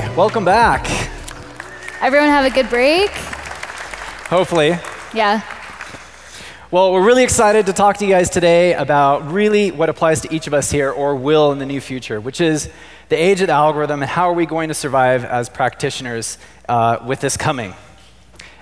Hey, welcome back. Everyone have a good break? Hopefully. Yeah. Well, we're really excited to talk to you guys today about really what applies to each of us here, or will in the new future, which is the age of the algorithm and how are we going to survive as practitioners with this coming.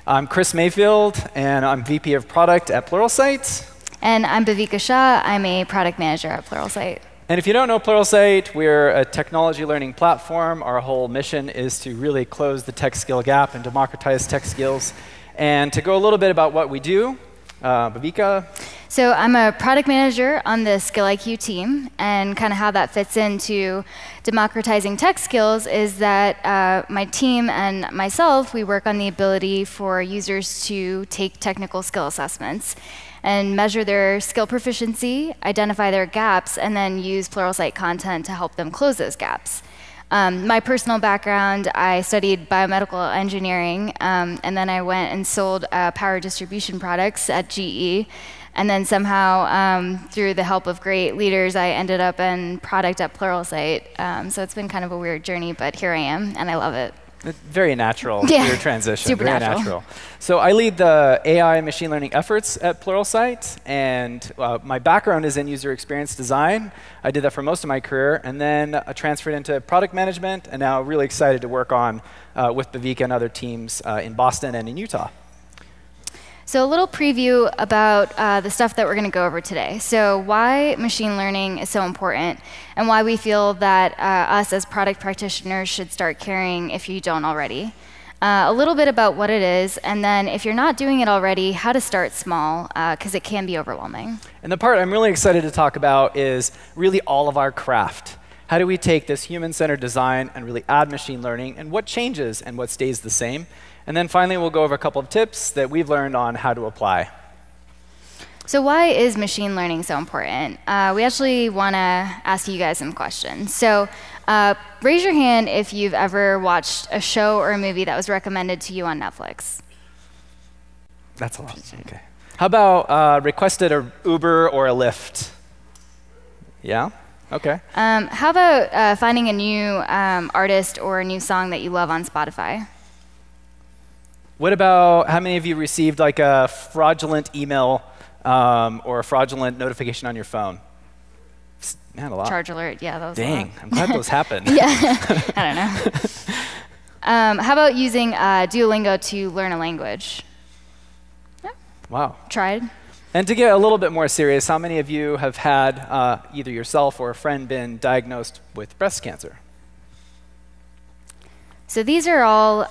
I'm Chris Mayfield, and I'm VP of Product at Pluralsight. And I'm Bhavika Shah. I'm a product manager at Pluralsight. And if you don't know Pluralsight, we're a technology learning platform. Our whole mission is to really close the tech skill gap and democratize tech skills. And to go a little bit about what we do, Bhavika? So I'm a product manager on the Skill IQ team, and kind of how that fits into democratizing tech skills is that my team and myself, we work on the ability for users to take technical skill assessments and measure their skill proficiency, identify their gaps, and then use Pluralsight content to help them close those gaps. My personal background, I studied biomedical engineering, and then I went and sold power distribution products at GE. And then somehow, through the help of great leaders, I ended up in product at Pluralsight. So it's been kind of a weird journey, but here I am, and I love it. Very natural, your transition. Super very natural. So I lead the AI and machine learning efforts at Pluralsight, and my background is in user experience design. I did that for most of my career, and then I transferred into product management, and now really excited to work on with Bhavika and other teams in Boston and in Utah. So a little preview about the stuff that we're going to go over today. So why machine learning is so important, and why we feel that us as product practitioners should start caring if you don't already. A little bit about what it is, and then if you're not doing it already, how to start small, because it can be overwhelming. And the part I'm really excited to talk about is really all of our craft. How do we take this human-centered design and really add machine learning, and what changes and what stays the same? And then finally, we'll go over a couple of tips that we've learned on how to apply. So why is machine learning so important? We actually want to ask you guys some questions. So raise your hand if you've ever watched a show or a movie that was recommended to you on Netflix. That's a lot. Okay. How about requested an Uber or a Lyft? Yeah? OK. How about finding a new artist or a new song that you love on Spotify? What about how many of you received like a fraudulent email or a fraudulent notification on your phone? Man, a lot. Charge alert, yeah, that was Dang, a lot. I'm glad those happened. Yeah, I don't know. How about using Duolingo to learn a language? Yeah. Wow. Tried. And to get a little bit more serious, how many of you have had either yourself or a friend been diagnosed with breast cancer? So these are all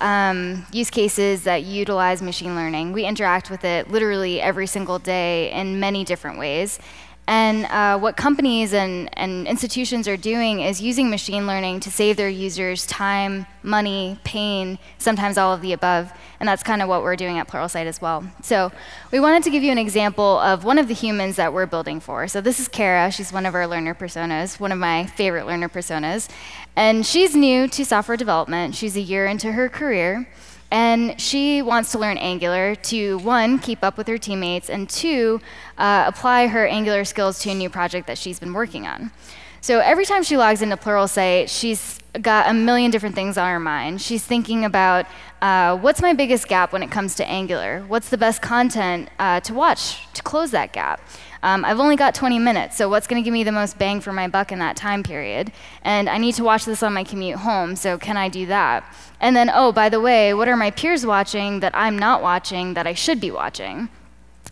use cases that utilize machine learning. We interact with it literally every single day in many different ways. And what companies and institutions are doing is using machine learning to save their users time, money, pain, sometimes all of the above. And that's kind of what we're doing at Pluralsight as well. So we wanted to give you an example of one of the humans that we're building for. So this is Kara. She's one of our learner personas, one of my favorite learner personas. And she's new to software development. She's a year into her career. And she wants to learn Angular to, one, keep up with her teammates, and two, apply her Angular skills to a new project that she's been working on. So every time she logs into Pluralsight, she's got a million different things on her mind. She's thinking about, what's my biggest gap when it comes to Angular? What's the best content to watch to close that gap? I've only got 20 minutes, so what's going to give me the most bang for my buck in that time period? And I need to watch this on my commute home, so can I do that? And then, oh, by the way, what are my peers watching that I'm not watching that I should be watching?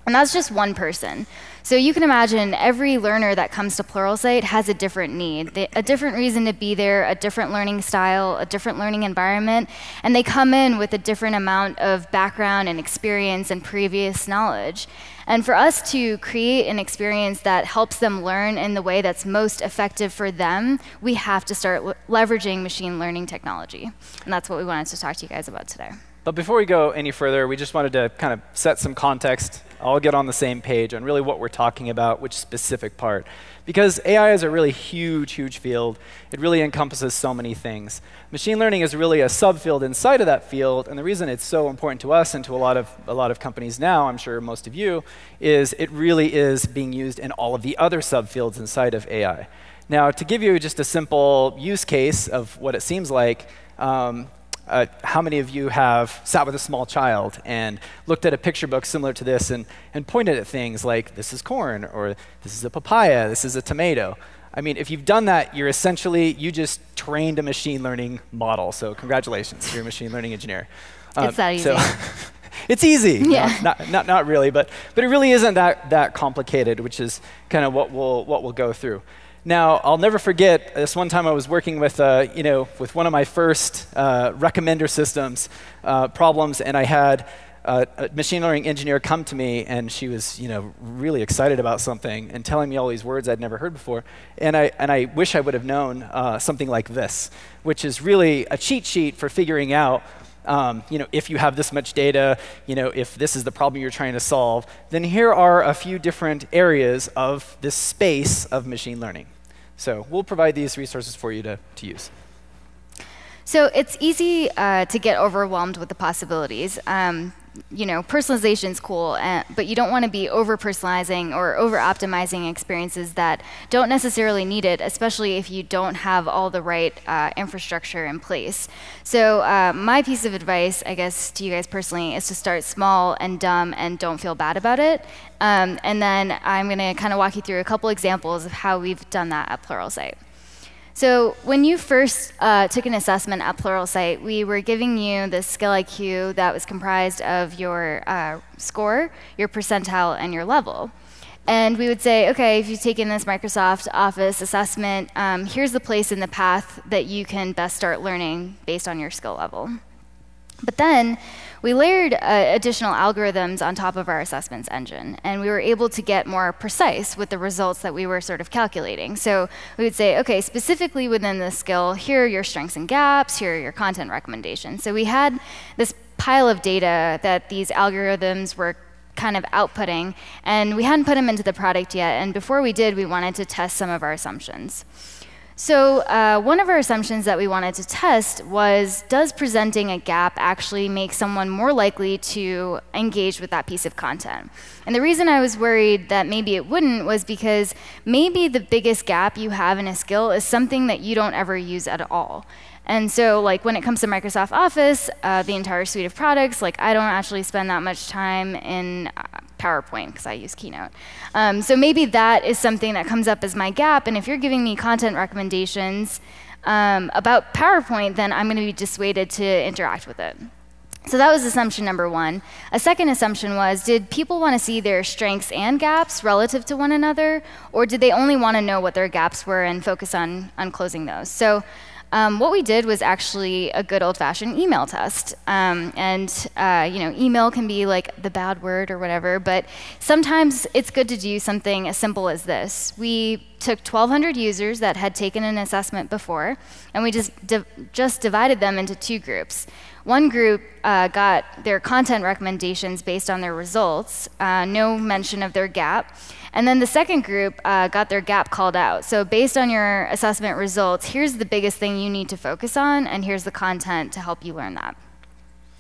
And that's just one person. So you can imagine every learner that comes to Pluralsight has a different need, a different reason to be there, a different learning style, a different learning environment, and they come in with a different amount of background and experience and previous knowledge. And for us to create an experience that helps them learn in the way that's most effective for them, we have to start leveraging machine learning technology. And that's what we wanted to talk to you guys about today. But before we go any further, we just wanted to kind of set some context, all get on the same page on really what we're talking about, which specific part. Because AI is a really huge, huge field. It really encompasses so many things. Machine learning is really a subfield inside of that field, and the reason it's so important to us and to a lot of companies now, I'm sure most of you, is it really is being used in all of the other subfields inside of AI. Now, to give you just a simple use case of what it seems like, how many of you have sat with a small child and looked at a picture book similar to this and pointed at things like, this is corn, or this is a papaya, this is a tomato? I mean, if you've done that, you just trained a machine learning model. So congratulations, you're a machine learning engineer. It's that easy. It's easy. Yeah. Not really, but it really isn't that complicated, which is kind of what we'll go through. Now, I'll never forget this one time I was working with with one of my first recommender systems problems, and I had a machine learning engineer come to me, and she was really excited about something and telling me all these words I'd never heard before. And I wish I would have known something like this, which is really a cheat sheet for figuring out if you have this much data, if this is the problem you're trying to solve, then here are a few different areas of this space of machine learning. So we'll provide these resources for you to use. So it's easy to get overwhelmed with the possibilities. Personalization's cool, but you don't want to be over-personalizing or over-optimizing experiences that don't necessarily need it, especially if you don't have all the right infrastructure in place. So my piece of advice, I guess, to you guys personally, is to start small and dumb and don't feel bad about it. And then I'm going to kind of walk you through a couple examples of how we've done that at Pluralsight. So when you first took an assessment at Pluralsight, we were giving you the skill IQ that was comprised of your score, your percentile, and your level. And we would say, OK, if you've taken this Microsoft Office assessment, here's the place in the path that you can best start learning based on your skill level. But then we layered additional algorithms on top of our assessments engine, and we were able to get more precise with the results that we were sort of calculating. So we would say, OK, specifically within this skill, here are your strengths and gaps, here are your content recommendations. So we had this pile of data that these algorithms were kind of outputting, and we hadn't put them into the product yet. And before we did, we wanted to test some of our assumptions. So one of our assumptions that we wanted to test was, does presenting a gap actually make someone more likely to engage with that piece of content? And the reason I was worried that maybe it wouldn't was because maybe the biggest gap you have in a skill is something that you don't ever use at all. And so when it comes to Microsoft Office, the entire suite of products, I don't actually spend that much time in PowerPoint because I use Keynote. So maybe that is something that comes up as my gap. And if you're giving me content recommendations about PowerPoint, then I'm going to be dissuaded to interact with it. So that was assumption number one. A second assumption was, did people want to see their strengths and gaps relative to one another? Or did they only want to know what their gaps were and focus on closing those? So what we did was actually a good old-fashioned email test. Email can be the bad word or whatever, but sometimes it's good to do something as simple as this. We took 1,200 users that had taken an assessment before, and we just divided them into two groups. One group got their content recommendations based on their results, no mention of their gap. And then the second group got their gap called out. So based on your assessment results, here's the biggest thing you need to focus on, and here's the content to help you learn that.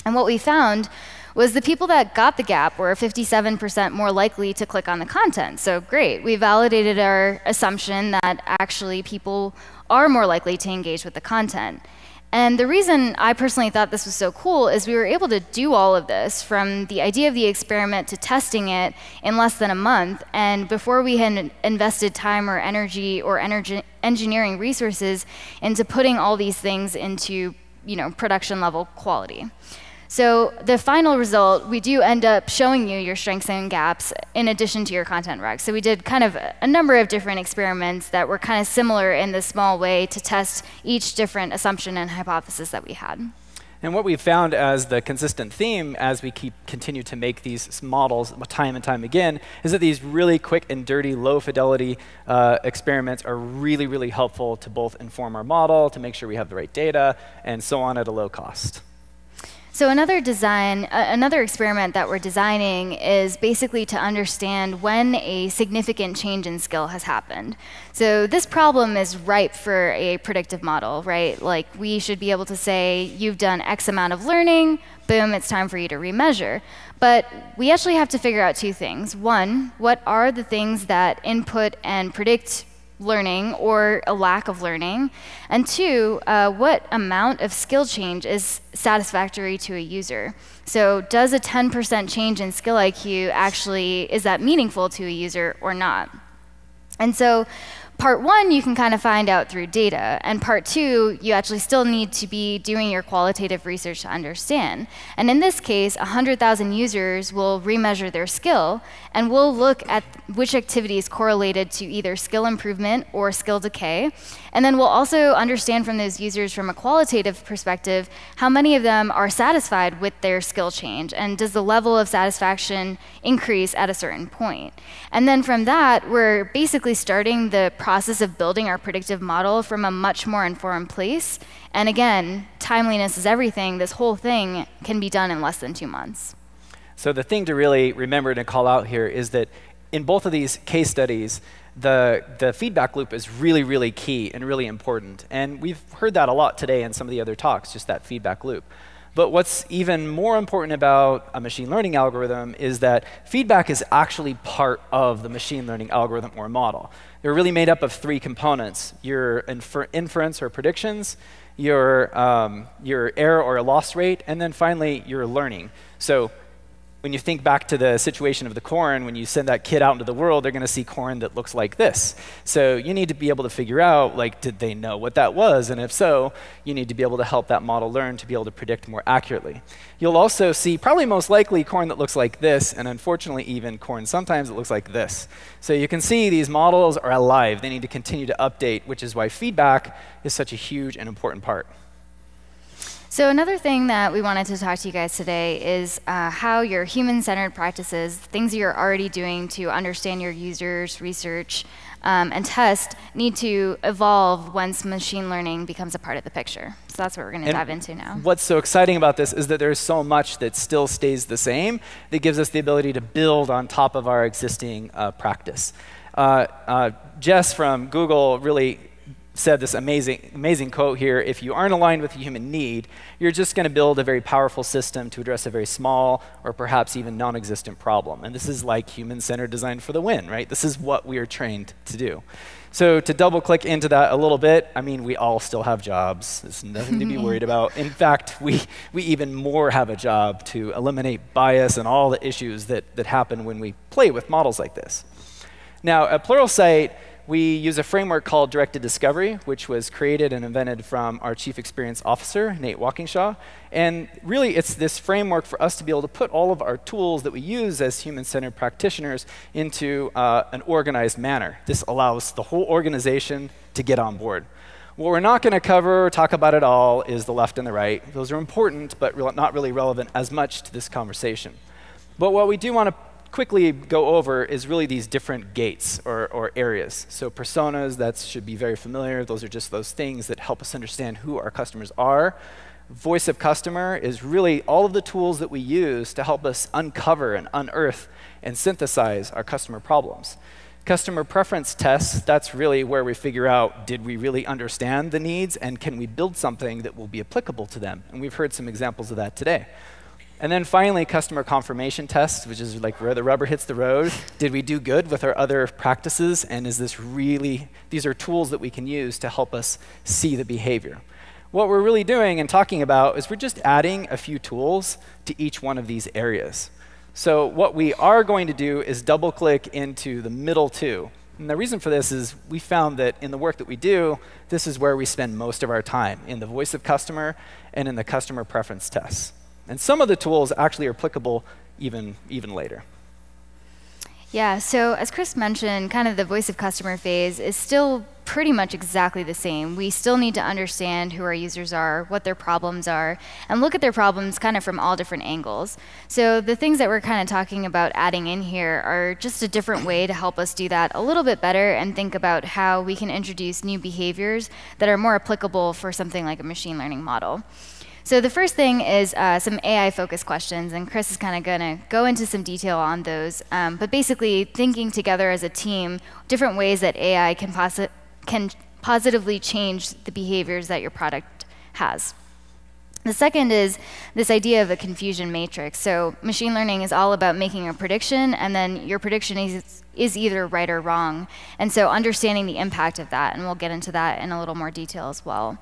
And what we found was the people that got the gap were 57% more likely to click on the content. So great, we validated our assumption that actually people are more likely to engage with the content. And the reason I personally thought this was so cool is we were able to do all of this, from the idea of the experiment to testing it, in less than a month. And before we had invested time or energy or engineering resources into putting all these things into production level quality. So the final result, we do end up showing you your strengths and gaps in addition to your content recs. So we did kind of a number of different experiments that were kind of similar in this small way to test each different assumption and hypothesis that we had. And what we've found as the consistent theme as we continue to make these models time and time again is that these really quick and dirty, low-fidelity experiments are really, really helpful to both inform our model, to make sure we have the right data, and so on at a low cost. So another experiment that we're designing is basically to understand when a significant change in skill has happened. So this problem is ripe for a predictive model, right? We should be able to say, you've done X amount of learning, boom, it's time for you to remeasure. But we actually have to figure out two things. One, what are the things that input and predict learning or a lack of learning? And two, what amount of skill change is satisfactory to a user? So does a 10% change in skill IQ actually, is that meaningful to a user or not? And so part one, you can kind of find out through data. And part two, you actually still need to be doing your qualitative research to understand. And in this case, 100,000 users will remeasure their skill, and we'll look at which activities correlated to either skill improvement or skill decay. And then we'll also understand from those users from a qualitative perspective how many of them are satisfied with their skill change, and does the level of satisfaction increase at a certain point. And then from that, we're basically starting the process of building our predictive model from a much more informed place. And again, timeliness is everything. This whole thing can be done in less than 2 months. So the thing to really remember to call out here is that in both of these case studies, the feedback loop is really, really key and really important. And we've heard that a lot today in some of the other talks, just that feedback loop. But what's even more important about a machine learning algorithm is that feedback is actually part of the machine learning algorithm or model. They're really made up of 3 components: your inference or predictions, your error or loss rate, and then finally your learning. So when you think back to the situation of the corn, when you send that kid out into the world, they're going to see corn that looks like this. So you need to be able to figure out, like, did they know what that was? And if so, you need to be able to help that model learn to be able to predict more accurately. You'll also see, probably most likely, corn that looks like this, and unfortunately even corn sometimes that looks like this. So you can see these models are alive. They need to continue to update, which is why feedback is such a huge and important part. So another thing that we wanted to talk to you guys today is how your human-centered practices, things you're already doing to understand your users, research, and test, need to evolve once machine learning becomes a part of the picture. So that's what we're going to dive into now. What's so exciting about this is that there's so much that still stays the same that gives us the ability to build on top of our existing practice. Jess from Google really said this amazing quote here: if you aren't aligned with the human need, you're just going to build a very powerful system to address a very small or perhaps even non-existent problem. And this is like human-centered design for the win, right? This is what we are trained to do. So to double click into that a little bit, I mean, we all still have jobs. There's nothing to be worried about. In fact, we even more have a job to eliminate bias and all the issues that happen when we play with models like this. Now, at Pluralsight, we use a framework called directed discovery, which was created and invented from our chief experience officer, Nate Walkingshaw. And really, it's this framework for us to be able to put all of our tools that we use as human-centered practitioners into an organized manner. This allows the whole organization to get on board. What we're not going to cover or talk about at all is the left and the right. Those are important, but not really relevant as much to this conversation. But what we do want to quickly go over is really these different gates or areas. So personas, that should be very familiar. Those are just those things that help us understand who our customers are. Voice of customer is really all of the tools that we use to help us uncover and unearth and synthesize our customer problems. Customer preference tests, that's really where we figure out, did we really understand the needs, and can we build something that will be applicable to them? And we've heard some examples of that today. And then finally, customer confirmation tests, which is like where the rubber hits the road. Did we do good with our other practices? And is this really, these are tools that we can use to help us see the behavior. What we're really doing and talking about is we're just adding a few tools to each one of these areas. So what we are going to do is double click into the middle 2. And the reason for this is we found that in the work that we do, this is where we spend most of our time, in the voice of customer and in the customer preference tests. And some of the tools actually are applicable even later. Yeah, so as Chris mentioned, kind of the voice of customer phase is still pretty much exactly the same. We still need to understand who our users are, what their problems are, and look at their problems kind of from all different angles. So the things that we're kind of talking about adding in here are just a different way to help us do that a little bit better and think about how we can introduce new behaviors that are more applicable for something like a machine learning model. So the first thing is some AI-focused questions, and Chris is kind of going to go into some detail on those. But basically, thinking together as a team, different ways that AI can positively change the behaviors that your product has. The second is this idea of a confusion matrix. So machine learning is all about making a prediction, and then your prediction is either right or wrong. And so understanding the impact of that, and we'll get into that in a little more detail as well.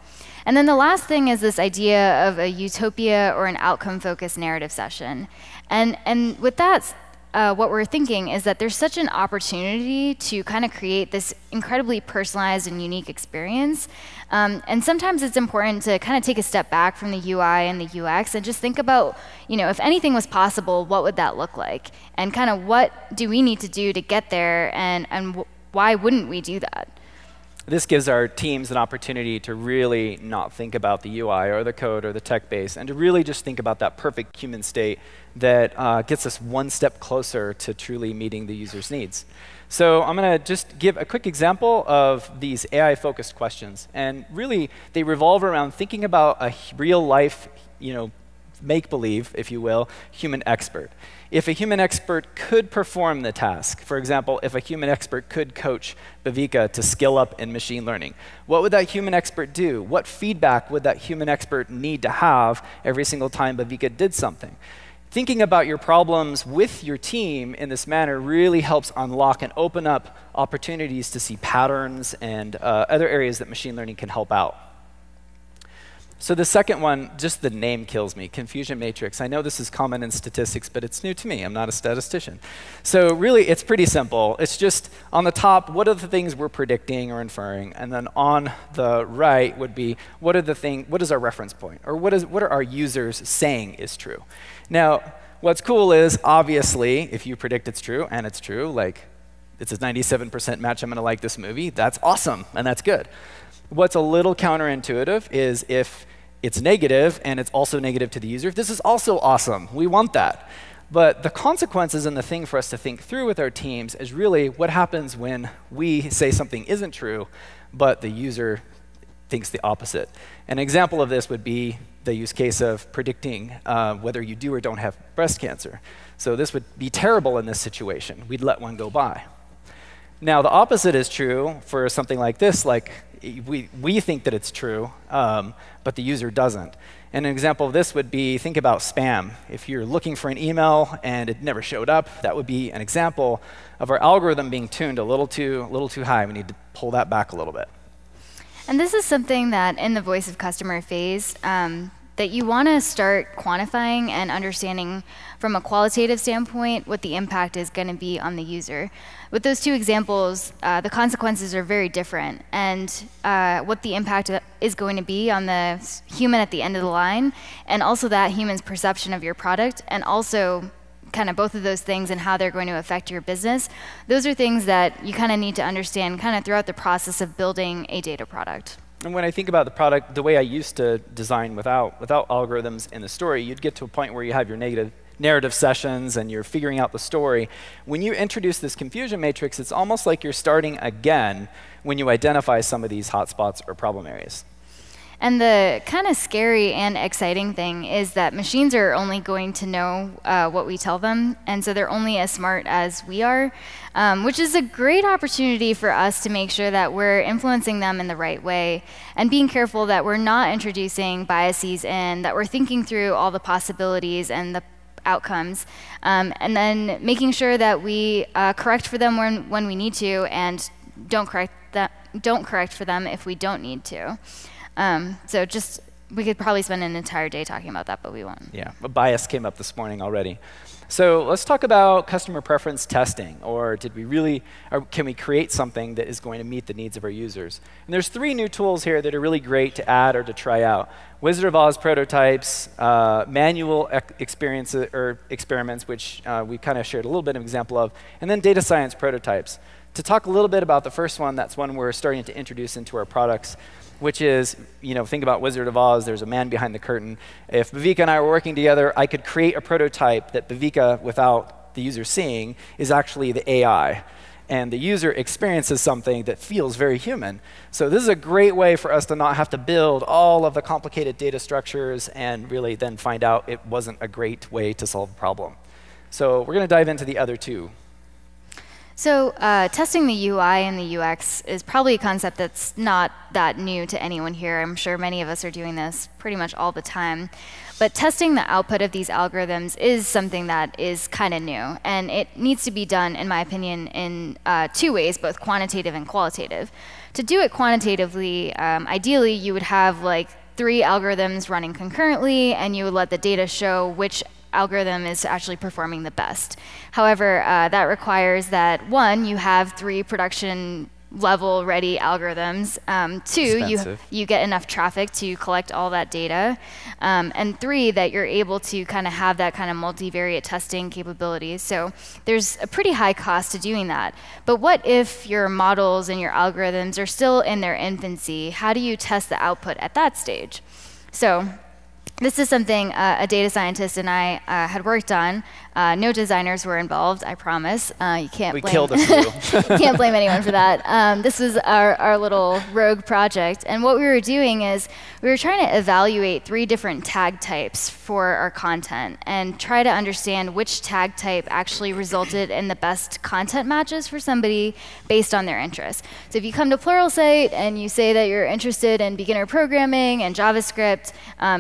And then the last thing is this idea of a utopia or an outcome-focused narrative session. And with that, what we're thinking is that there's such an opportunity to kind of create this incredibly personalized and unique experience. And sometimes it's important to kind of take a step back from the UI and the UX and just think about, if anything was possible, what would that look like? And kind of what do we need to do to get there, and why wouldn't we do that? This gives our teams an opportunity to really not think about the UI or the code or the tech base, and to really just think about that perfect human state that gets us one step closer to truly meeting the user's needs. So I'm going to just give a quick example of these AI-focused questions. And really, they revolve around thinking about a real-life, make-believe, if you will, human expert. If a human expert could perform the task, for example, if a human expert could coach Bhavika to skill up in machine learning, what would that human expert do? What feedback would that human expert need to have every single time Bhavika did something? Thinking about your problems with your team in this manner really helps unlock and open up opportunities to see patterns and other areas that machine learning can help out. So the second one, just the name kills me, confusion matrix. I know this is common in statistics, but it's new to me. I'm not a statistician. So really, it's pretty simple. It's just on the top, what are the things we're predicting or inferring? And then on the right would be, what is our reference point? Or what are our users saying is true? Now, what's cool is, obviously, if you predict it's true, and it's true, like it's a 97% match, I'm going to like this movie, that's awesome, and that's good. What's a little counterintuitive is if it's negative and it's also negative to the user, this is also awesome. We want that. But the consequences and the thing for us to think through with our teams is really what happens when we say something isn't true, but the user thinks the opposite. An example of this would be the use case of predicting whether you do or don't have breast cancer. So this would be terrible in this situation. We'd let one go by. Now, the opposite is true for something like this, like we think that it's true, but the user doesn't. And an example of this would be, think about spam. If you're looking for an email and it never showed up, that would be an example of our algorithm being tuned a little too high. We need to pull that back a little bit. And this is something that in the voice of customer phase, that you want to start quantifying and understanding from a qualitative standpoint what the impact is going to be on the user. With those two examples, the consequences are very different, and what the impact is going to be on the human at the end of the line, and also that human's perception of your product, and also kind of both of those things and how they're going to affect your business. Those are things that you kind of need to understand kind of throughout the process of building a data product. And when I think about the product, the way I used to design without algorithms in the story, you'd get to a point where you have your narrative sessions and you're figuring out the story. When you introduce this confusion matrix, it's almost like you're starting again when you identify some of these hotspots or problem areas. And the kind of scary and exciting thing is that machines are only going to know what we tell them, and so they're only as smart as we are, which is a great opportunity for us to make sure that we're influencing them in the right way, and being careful that we're not introducing biases in, that we're thinking through all the possibilities and the outcomes, and then making sure that we correct for them when we need to, and don't correct for them if we don't need to. So we could probably spend an entire day talking about that, but we won't. Yeah, a bias came up this morning already. So let's talk about customer preference testing, or can we create something that is going to meet the needs of our users? And there's 3 new tools here that are really great to add or to try out. Wizard of Oz prototypes, manual experiments, which we kind of shared a little bit of an example of, and then data science prototypes. To talk a little bit about the first one, that's one we're starting to introduce into our products, which is, think about Wizard of Oz, there's a man behind the curtain. If Bhavika and I were working together, I could create a prototype that Bhavika, without the user seeing, is actually the AI. And the user experiences something that feels very human. So this is a great way for us to not have to build all of the complicated data structures and really then find out it wasn't a great way to solve a problem. So we're going to dive into the other 2. So testing the UI and the UX is probably a concept that's not that new to anyone here. I'm sure many of us are doing this pretty much all the time. But testing the output of these algorithms is something that is kind of new. And it needs to be done, in my opinion, in two ways, both quantitative and qualitative. To do it quantitatively, ideally, you would have like 3 algorithms running concurrently, and you would let the data show which algorithm is actually performing the best. However, that requires that, 1, you have 3 production level ready algorithms. 2, you get enough traffic to collect all that data. And 3, that you're able to kind of have that kind of multivariate testing capabilities. So there's a pretty high cost to doing that. But what if your models and your algorithms are still in their infancy? How do you test the output at that stage? So this is something a data scientist and I had worked on. No designers were involved, I promise. You can't we blame killed a few. can't blame anyone for that. This was our little rogue project. And what we were doing is we were trying to evaluate 3 different tag types for our content and try to understand which tag type actually resulted in the best content matches for somebody based on their interests. So if you come to Pluralsight and you say that you're interested in beginner programming and JavaScript,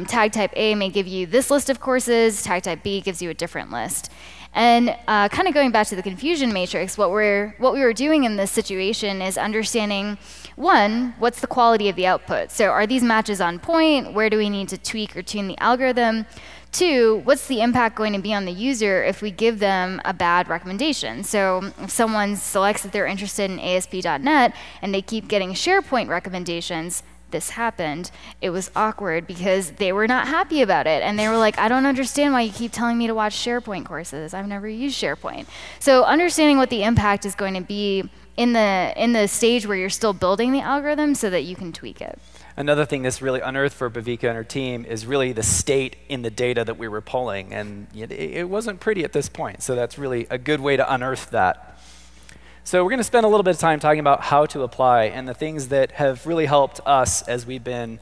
tag type A may give you this list of courses, tag type B gives you a different list. And kind of going back to the confusion matrix, what we were doing in this situation is understanding, 1, what's the quality of the output? So are these matches on point? Where do we need to tweak or tune the algorithm? 2, what's the impact going to be on the user if we give them a bad recommendation? So if someone selects that they're interested in ASP.NET and they keep getting SharePoint recommendations, this happened. It was awkward because they were not happy about it. And they were like, I don't understand why you keep telling me to watch SharePoint courses. I've never used SharePoint. So understanding what the impact is going to be in the stage where you're still building the algorithm so that you can tweak it. Another thing that's really unearthed for Bhavika and her team is really the state in the data that we were pulling. And it wasn't pretty at this point. So that's really a good way to unearth that. So we're going to spend a little bit of time talking about how to apply and the things that have really helped us as we've been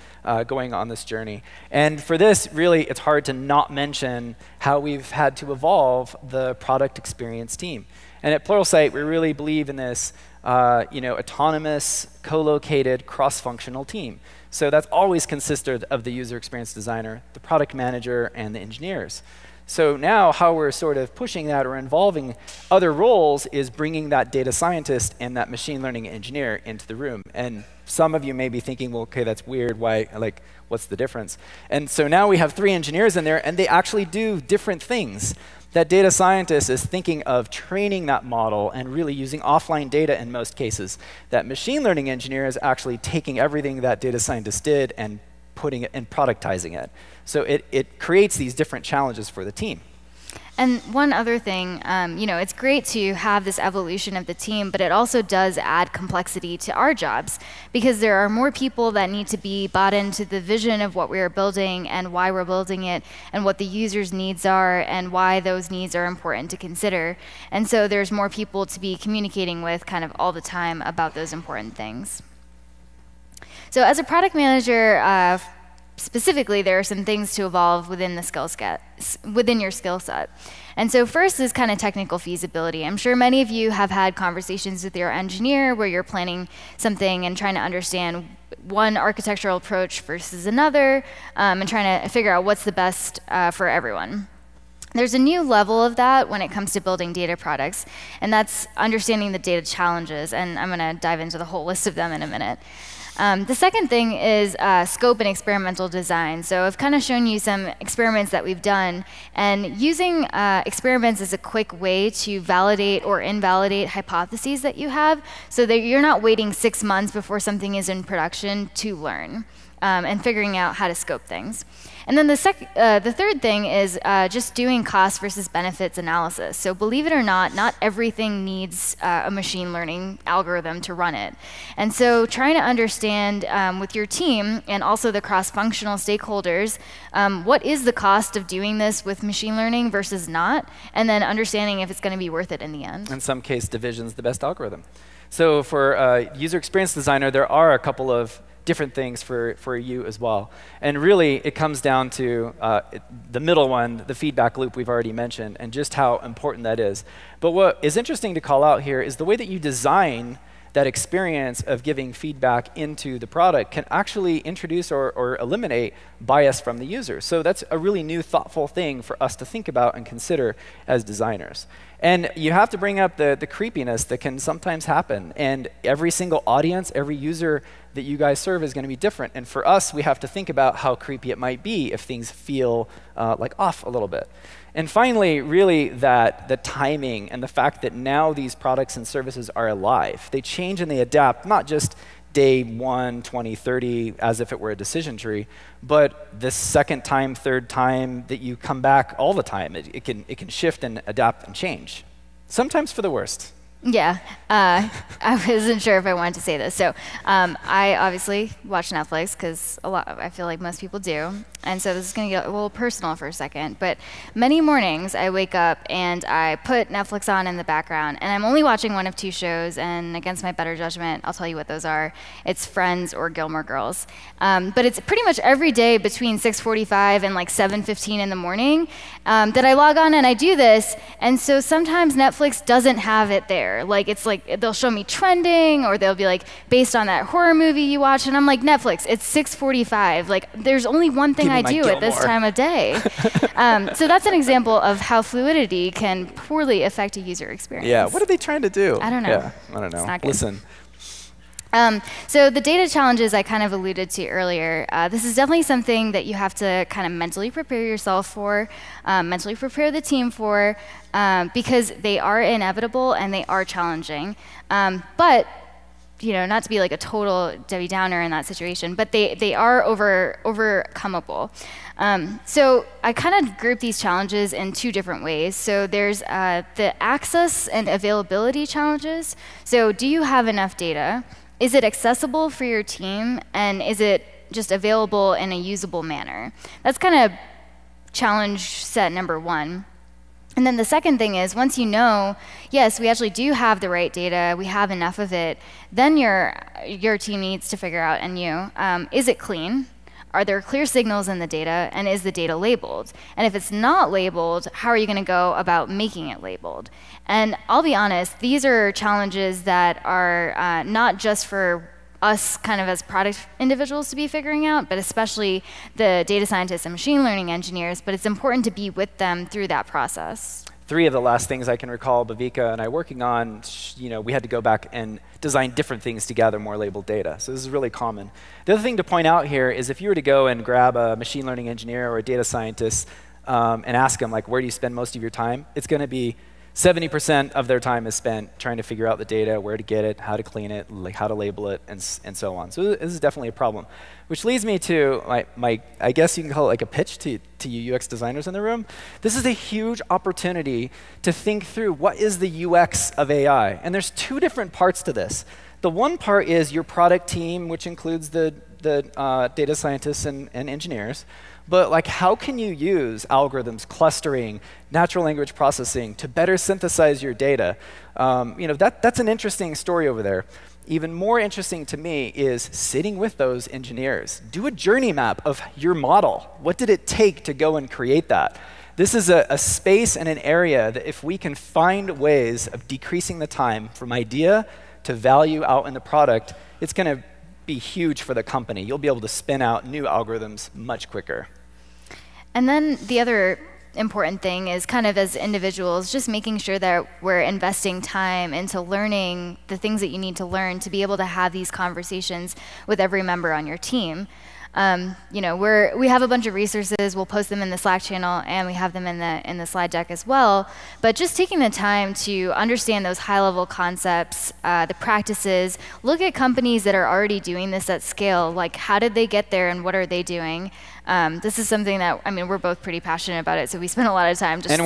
going on this journey. And for this, really, it's hard to not mention how we've had to evolve the product experience team. And at Pluralsight, we really believe in this autonomous, co-located, cross-functional team. So that's always consisted of the user experience designer, the product manager, and the engineers. So now how we're sort of pushing that or involving other roles is bringing that data scientist and that machine learning engineer into the room. And some of you may be thinking, well, OK, that's weird. Why? Like, what's the difference? And so now we have 3 engineers in there, and they actually do different things. That data scientist is thinking of training that model and really using offline data in most cases. That machine learning engineer is actually taking everything that data scientist did and putting it and productizing it. So it creates these different challenges for the team. And one other thing, it's great to have this evolution of the team, but it also does add complexity to our jobs because there are more people that need to be bought into the vision of what we're building and why we're building it and what the user's needs are and why those needs are important to consider. And so there's more people to be communicating with kind of all the time about those important things. So as a product manager, specifically, there are some things to evolve within your skill set. And so first is kind of technical feasibility. I'm sure many of you have had conversations with your engineer where you're planning something and trying to understand one architectural approach versus another, and trying to figure out what's the best for everyone. There's a new level of that when it comes to building data products, and that's understanding the data challenges. And I'm going to dive into the whole list of them in a minute. The second thing is scope and experimental design. So I've kind of shown you some experiments that we've done. And using experiments is a quick way to validate or invalidate hypotheses that you have so that you're not waiting 6 months before something is in production to learn and figuring out how to scope things. And then the third thing is just doing cost versus benefits analysis. So believe it or not everything needs a machine learning algorithm to run it. And so trying to understand with your team and also the cross-functional stakeholders, what is the cost of doing this with machine learning versus not, and then understanding if it's going to be worth it in the end. In some case, division's the best algorithm. So for user experience designer, there are a couple of different things for you as well. And really, it comes down to the middle one, the feedback loop we've already mentioned, and just how important that is. But what is interesting to call out here is the way that you design that experience of giving feedback into the product can actually introduce or eliminate bias from the user. So that's a really new, thoughtful thing for us to think about and consider as designers. And you have to bring up the creepiness that can sometimes happen. And every single audience, every user that you guys serve is going to be different. And for us, we have to think about how creepy it might be if things feel like off a little bit. And finally, really, the timing and the fact that now these products and services are alive. They change and they adapt, not just day 1, 20, 30, as if it were a decision tree, but the second time, third time that you come back all the time. It can shift and adapt and change, sometimes for the worst. Yeah, I wasn't sure if I wanted to say this. So I obviously watch Netflix because I feel like most people do. And so this is going to get a little personal for a second. But many mornings I wake up and I put Netflix on in the background. And I'm only watching one of 2 shows. And against my better judgment, I'll tell you what those are. It's Friends or Gilmore Girls. But it's pretty much every day between 6:45 and like 7:15 in the morning that I log on and I do this. And so sometimes Netflix doesn't have it there. Like, it's like they'll show me trending, or they'll be like, based on that horror movie you watched, and I'm like, Netflix, it's 6:45. Like, there's only one thing I do at this time of day. So that's an example of how fluidity can poorly affect a user experience. Yeah, what are they trying to do? I don't know. Yeah, I don't know. It's not good. Listen. So the data challenges I kind of alluded to earlier, this is definitely something that you have to kind of mentally prepare yourself for, mentally prepare the team for, because they are inevitable and they are challenging. But not to be like a total Debbie Downer in that situation, but they are overcomable. So I kind of group these challenges in 2 different ways. So there's the access and availability challenges. So do you have enough data? Is it accessible for your team? And is it just available in a usable manner? That's kind of challenge set number 1. And then the second thing is, once you know, yes, we actually do have the right data, we have enough of it, then your team needs to figure out, and is it clean? Are there clear signals in the data, and is the data labeled? And if it's not labeled, how are you going to go about making it labeled? And I'll be honest, these are challenges that are not just for us kind of as product individuals to be figuring out, but especially the data scientists and machine learning engineers, but it's important to be with them through that process. 3 of the last things I can recall Bhavika and I working on, we had to go back and design different things to gather more labeled data. So this is really common. The other thing to point out here is if you were to go and grab a machine learning engineer or a data scientist and ask them, like, where do you spend most of your time? It's going to be 70% of their time is spent trying to figure out the data, where to get it, how to clean it, like how to label it, and so on. So this is definitely a problem. Which leads me to I guess you can call it like a pitch to you UX designers in the room. This is a huge opportunity to think through what is the UX of AI. And there's 2 different parts to this. The one part is your product team, which includes the data scientists and engineers. But like, how can you use algorithms, clustering, natural language processing to better synthesize your data? That's an interesting story over there. Even more interesting to me is sitting with those engineers. Do a journey map of your model. What did it take to go and create that? This is a space and an area that if we can find ways of decreasing the time from idea to value out in the product, it's going to be huge for the company. You'll be able to spin out new algorithms much quicker. And then the other important thing is kind of as individuals, just making sure that we're investing time into learning the things that you need to learn to be able to have these conversations with every member on your team. We have a bunch of resources. We'll post them in the Slack channel, and we have them in the slide deck as well. But just taking the time to understand those high-level concepts, the practices, look at companies that are already doing this at scale. Like, how did they get there, and what are they doing? This is something that we're both pretty passionate about it, so we spend a lot of time just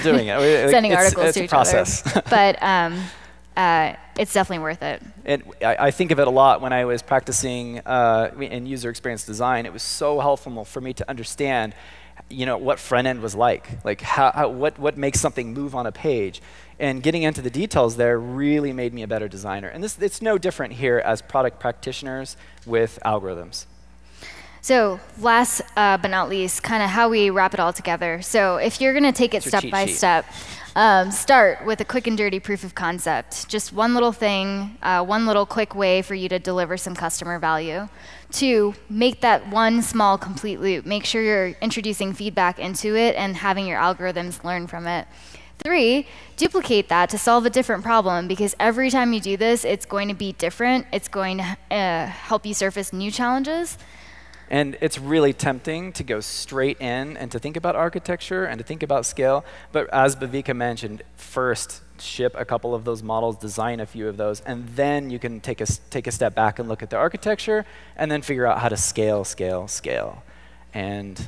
doing it. Sending articles to each other. It's a process. But it's definitely worth it. And I think of it a lot when I was practicing in user experience design. It was so helpful for me to understand what front end was like what makes something move on a page. And getting into the details there really made me a better designer. And it's no different here as product practitioners with algorithms. So last but not least, kind of how we wrap it all together. So if you're going to take it step by step, start with a quick and dirty proof of concept. Just one little thing, one little quick way for you to deliver some customer value. 2, make that one small complete loop. Make sure you're introducing feedback into it and having your algorithms learn from it. 3, duplicate that to solve a different problem, because every time you do this, it's going to be different. It's going to help you surface new challenges. And it's really tempting to go straight in and to think about architecture and to think about scale. But as Bhavika mentioned, first ship a couple of those models, design a few of those, and then you can take a step back and look at the architecture and then figure out how to scale, scale, scale. And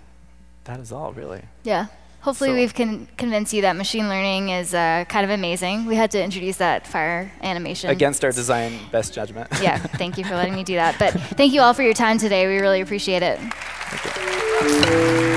that is all, really. Yeah. Hopefully we've convinced you that machine learning is kind of amazing. We had to introduce that fire animation. Against our design best judgment. Yeah, thank you for letting me do that. But thank you all for your time today. We really appreciate it. Thank you.